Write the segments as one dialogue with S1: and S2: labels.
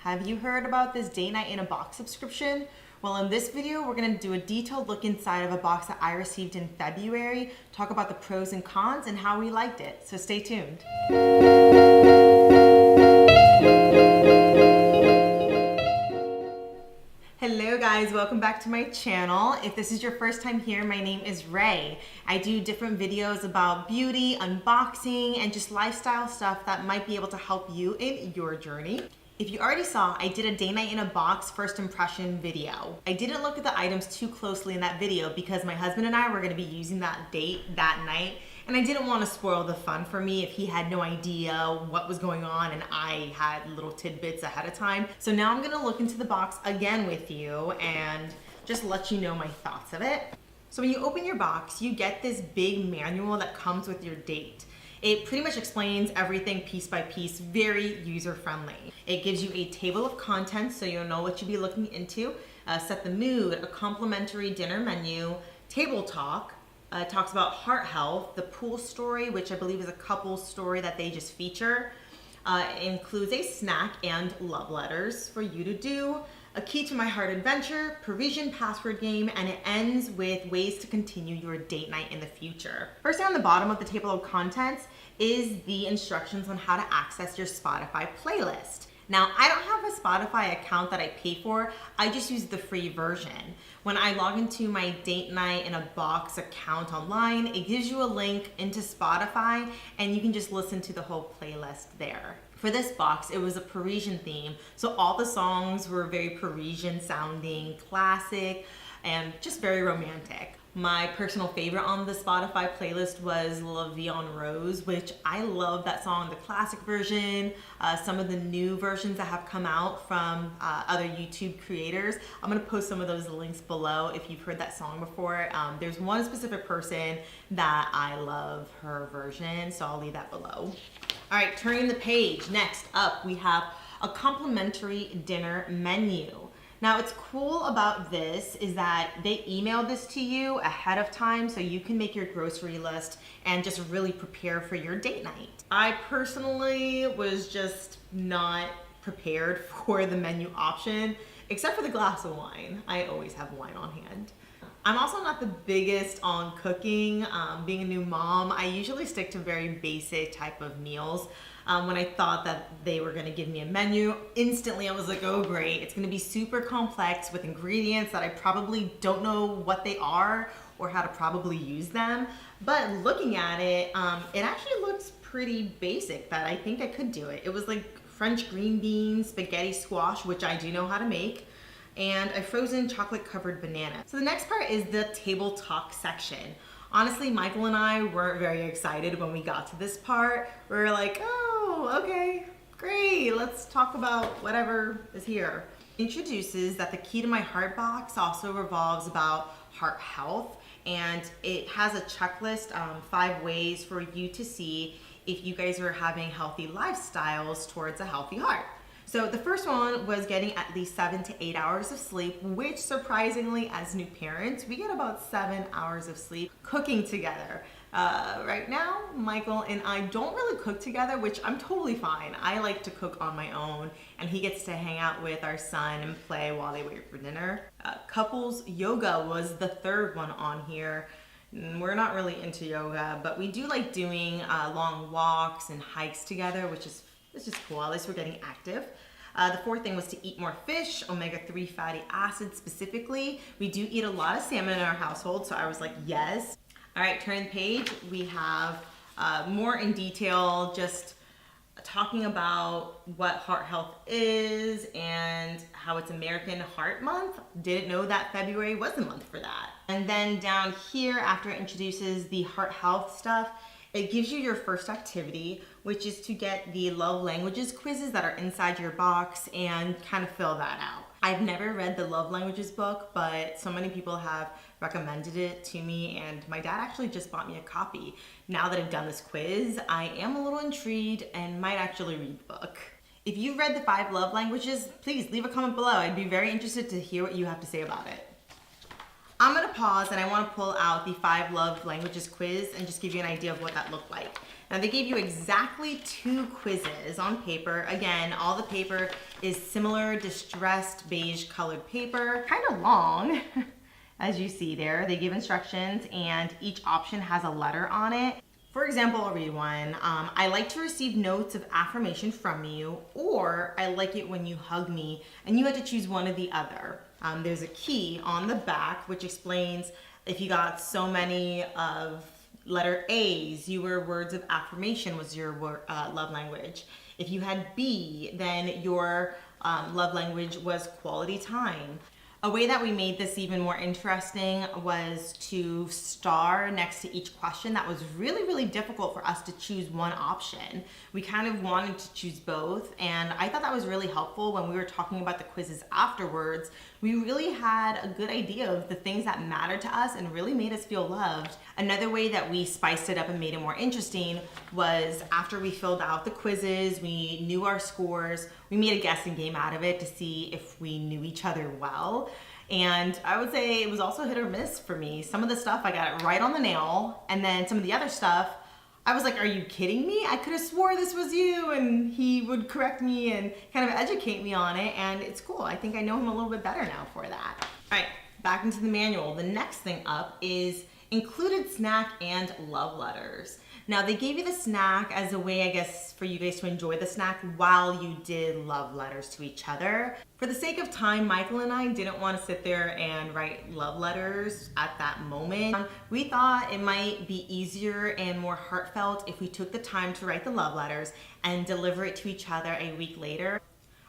S1: Have you heard about this Date Night in a Box subscription? Well, in this video, we're gonna do a detailed look inside of a box that I received in February, talk about the pros and cons and how we liked it. So stay tuned. Hello guys, welcome back to my channel. If this is your first time here, my name is Ray. I do different videos about beauty, unboxing, and just lifestyle stuff that might be able to help you in your journey. If you already saw, I did a Date Night in a Box first impression video. I didn't look at the items too closely in that video because my husband and I were gonna be using that date that night, and I didn't want to spoil the fun for me if he had no idea what was going on and I had little tidbits ahead of time. So now I'm gonna look into the box again with you and just let you know my thoughts of it. So when you open your box, you get this big manual that comes with your date. It pretty much explains everything piece by piece, very user-friendly. It gives you a table of contents so you'll know what you'll be looking into, set the mood, a complimentary dinner menu, table talk, talks about heart health, the pool story, which I believe is a couple's story that they just feature. It includes a snack and love letters for you to do, a key to my heart adventure, Parisian password game, and it ends with ways to continue your date night in the future. First on the bottom of the table of contents is the instructions on how to access your Spotify playlist. Now, I don't have a Spotify account that I pay for, I just use the free version. When I log into my Date Night in a Box account online, it gives you a link into Spotify and you can just listen to the whole playlist there. For this box, it was a Parisian theme, so all the songs were very Parisian sounding, classic, and just very romantic. My personal favorite on the Spotify playlist was La Vie en Rose, which I love that song, the classic version, some of the new versions that have come out from other YouTube creators. I'm gonna post some of those links below if you've heard that song before. There's one specific person that I love her version, so I'll leave that below. All right, turning the page. Next up, we have a complimentary dinner menu. Now, what's cool about this is that they email this to you ahead of time so you can make your grocery list and just really prepare for your date night. I personally was just not prepared for the menu option, except for the glass of wine. I always have wine on hand. I'm also not the biggest on cooking. Being a new mom, I usually stick to very basic type of meals. When I thought that they were gonna give me a menu, instantly I was like, oh great, it's gonna be super complex with ingredients that I probably don't know what they are or how to probably use them. But looking at it, it actually looks pretty basic that I think I could do it. It was like French green beans, spaghetti squash, which I do know how to make, and a frozen chocolate covered banana. So the next part is the table talk section. Honestly, Michael and I weren't very excited when we got to this part. We were like, oh, okay, great, let's talk about whatever is here. Introduces that the key to my heart box also revolves about heart health, and it has a checklist, 5 ways for you to see if you guys are having healthy lifestyles towards a healthy heart. So the first one was getting at least 7 to 8 hours of sleep, which surprisingly, as new parents, we get about 7 hours of sleep cooking together. Right now, Michael and I don't really cook together, which I'm totally fine. I like to cook on my own, and he gets to hang out with our son and play while they wait for dinner. Couples yoga was the third one on here. We're not really into yoga, but we do like doing long walks and hikes together, which is it's just cool, at least we're getting active. The fourth thing was to eat more fish, omega-3 fatty acids specifically. We do eat a lot of salmon in our household, so I was like, yes. All right, turning the page, we have more in detail, just talking about what heart health is and how it's American Heart Month. Didn't know that February was the month for that. And then down here, after it introduces the heart health stuff, it gives you your first activity, which is to get the love languages quizzes that are inside your box and kind of fill that out. I've never read the love languages book, but so many people have recommended it to me, and my dad actually just bought me a copy. Now that I've done this quiz, I am a little intrigued and might actually read the book. If you've read the 5 love languages, please leave a comment below. I'd be very interested to hear what you have to say about it. I'm gonna pause and I wanna pull out the 5 love languages quiz and just give you an idea of what that looked like. Now they gave you exactly 2 quizzes on paper. Again, all the paper is similar distressed beige colored paper, kind of long. As you see there, they give instructions and each option has a letter on it. For example, I'll read one. I like to receive notes of affirmation from you, or I like it when you hug me, and you had to choose one or the other. There's a key on the back which explains if you got so many of letter A's, your words of affirmation was your love language. If you had B, then your love language was quality time. A way that we made this even more interesting was to star next to each question. That was really, really difficult for us to choose one option. We kind of wanted to choose both, and I thought that was really helpful when we were talking about the quizzes afterwards. We really had a good idea of the things that mattered to us and really made us feel loved. Another way that we spiced it up and made it more interesting was after we filled out the quizzes, we knew our scores, we made a guessing game out of it to see if we knew each other well. And I would say it was also hit or miss for me. Some of the stuff I got it right on the nail, and then some of the other stuff I was like, are you kidding me? I could have swore this was you, and he would correct me and kind of educate me on it, and it's cool. I think I know him a little bit better now for that. All right, back into the manual. The next thing up is included snack and love letters. Now they gave you the snack as a way, I guess, for you guys to enjoy the snack while you did love letters to each other. For the sake of time, Michael and I didn't want to sit there and write love letters at that moment. We thought it might be easier and more heartfelt if we took the time to write the love letters and deliver it to each other a week later.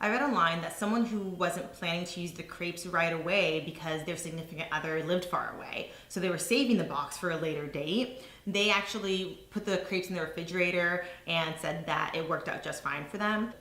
S1: I read online that someone who wasn't planning to use the crepes right away because their significant other lived far away, so they were saving the box for a later date, they actually put the crepes in the refrigerator and said that it worked out just fine for them.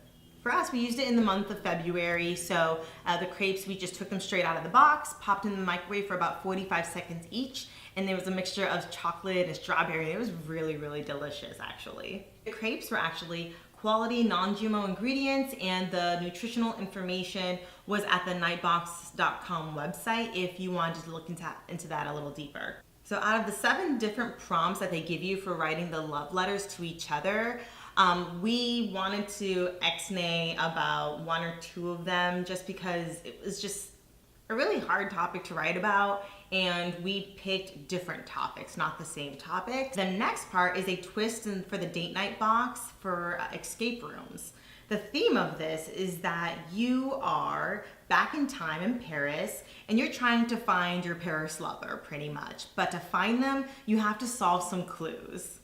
S1: For us, we used it in the month of February, so the crepes, we just took them straight out of the box, popped in the microwave for about 45 seconds each, and there was a mixture of chocolate and strawberry. It was really, really delicious, actually. The crepes were actually quality non-GMO ingredients, and the nutritional information was at the nightbox.com website if you wanted to look into that a little deeper. So out of the 7 different prompts that they give you for writing the love letters to each other, we wanted to ex-nay about 1 or 2 of them just because it was just a really hard topic to write about, and we picked different topics, not the same topic. The next part is a twist for the date night box for escape rooms. The theme of this is that you are back in time in Paris and you're trying to find your Paris lover pretty much, but to find them, you have to solve some clues.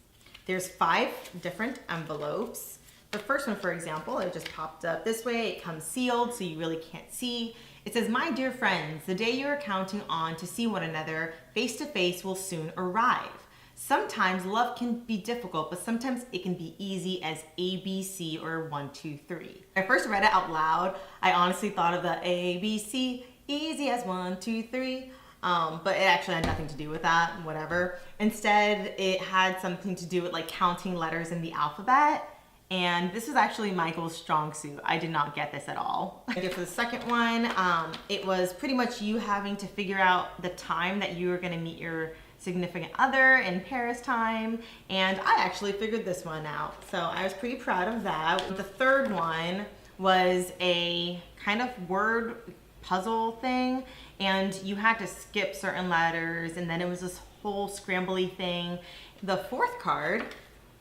S1: There's 5 different envelopes. The first one, for example, it just popped up this way. It comes sealed, so you really can't see. It says, "My dear friends, the day you are counting on to see one another face to face will soon arrive. Sometimes love can be difficult, but sometimes it can be easy as ABC or 1, 2, 3. When I first read it out loud, I honestly thought of the ABC, easy as 1, 2, 3. But it actually had nothing to do with that, whatever. Instead, it had something to do with like counting letters in the alphabet. And this was actually Michael's strong suit. I did not get this at all. For the second one, it was pretty much you having to figure out the time that you were gonna meet your significant other in Paris time. And I actually figured this one out. So I was pretty proud of that. The third one was a kind of word puzzle thing. And you had to skip certain letters. And then it was this whole scrambly thing. The fourth card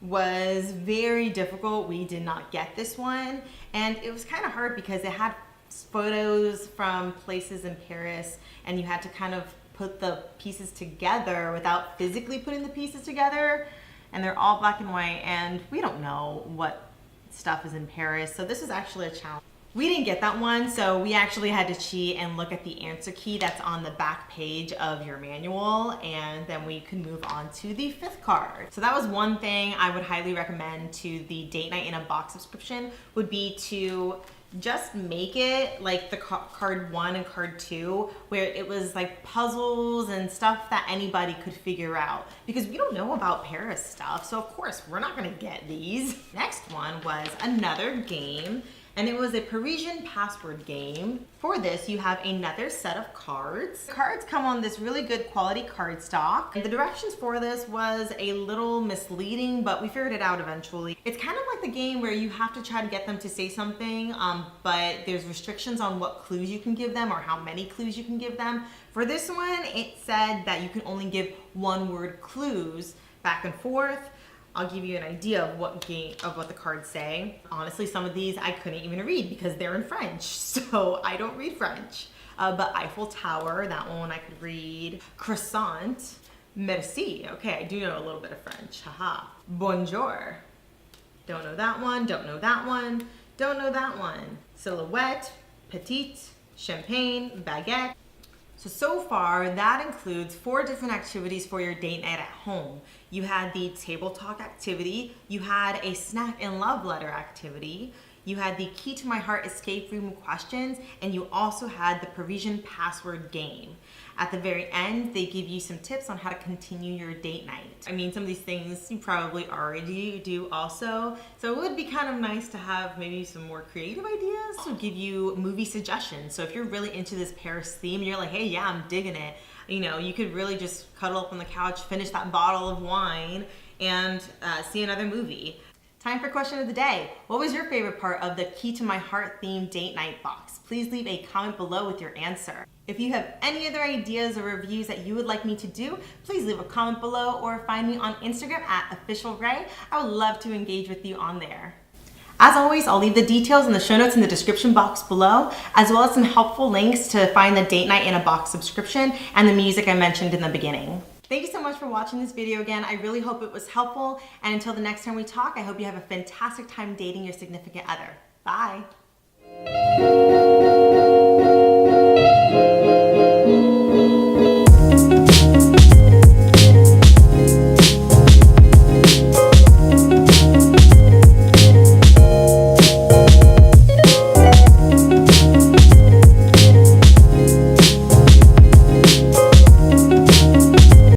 S1: was very difficult. We did not get this one, and it was kind of hard because it had photos from places in Paris and you had to kind of put the pieces together without physically putting the pieces together, and they're all black and white and we don't know what stuff is in Paris, so this is actually a challenge. We didn't get that one, so we actually had to cheat and look at the answer key that's on the back page of your manual, and then we could move on to the 5th card. So that was one thing I would highly recommend to the date night in a box subscription, would be to just make it like the card 1 and card 2, where it was like puzzles and stuff that anybody could figure out, because we don't know about Paris stuff, so of course we're not gonna get these. Next one was another game. and it was a Parisian password game. For this, you have another set of cards. The cards come on this really good quality cardstock. And the directions for this was a little misleading, but we figured it out eventually. It's kind of like the game where you have to try to get them to say something, but there's restrictions on what clues you can give them or how many clues you can give them. For this one, it said that you can only give one-word clues back and forth. I'll give you an idea of what the cards say. Honestly, some of these I couldn't even read because they're in French, so I don't read French. But Eiffel Tower, that one I could read. Croissant, merci. Okay, I do know a little bit of French, haha. Bonjour. Don't know that one, don't know that one, don't know that one. Silhouette, petite, champagne, baguette. So far, that includes 4 different activities for your date night at home. You had the table talk activity, you had a snack and love letter activity, you had the key to my heart escape room questions, and you also had the Parisian password game. At the very end, they give you some tips on how to continue your date night. I mean, some of these things you probably already do also, so it would be kind of nice to have maybe some more creative ideas. Also give you movie suggestions. So if you're really into this Paris theme, and you're like, hey, yeah, I'm digging it. You know, you could really just cuddle up on the couch, finish that bottle of wine, and see another movie. Time for question of the day. What was your favorite part of the Key to My Heart themed date night box? Please leave a comment below with your answer. If you have any other ideas or reviews that you would like me to do, please leave a comment below or find me on Instagram at officialray. I would love to engage with you on there. As always, I'll leave the details in the show notes in the description box below, as well as some helpful links to find the Date Night in a Box subscription and the music I mentioned in the beginning. Thank you so much for watching this video again. I really hope it was helpful. And until the next time we talk, I hope you have a fantastic time dating your significant other. Bye.